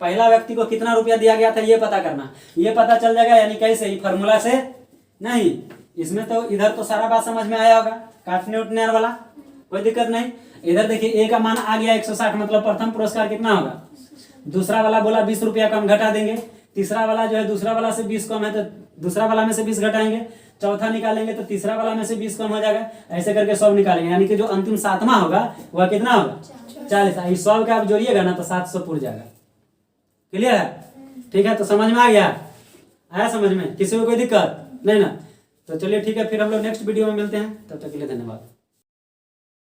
पहला व्यक्ति को कितना रुपया दिया गया था ये पता करना, ये पता चल जाएगा। यानी कैसे, फॉर्मूला से नहीं, इसमें तो इधर तो सारा बात समझ में आया होगा, काटने उठने वाला कोई दिक्कत नहीं। इधर देखिए ए का मान आ गया 160, मतलब प्रथम पुरस्कार कितना होगा। दूसरा वाला बोला 20 रुपया कम, घटा देंगे। तीसरा वाला जो है दूसरा वाला से 20 कम है तो दूसरा वाला में से 20 घटाएंगे। चौथा निकालेंगे तो तीसरा वाला में से 20 कम हो जाएगा। ऐसे करके 100 निकालेंगे, यानी कि जो अंतिम सातवां होगा वह कितना होगा 40। इस 100 का आप जोड़िएगा ना तो 700 पूर जाएगा। क्लियर है, ठीक है। तो समझ में आ गया, आया समझ में, किसी को कोई दिक्कत नहीं ना। तो चलिए ठीक है, फिर हम लोग नेक्स्ट वीडियो में मिलते हैं, तब तक के लिए धन्यवाद।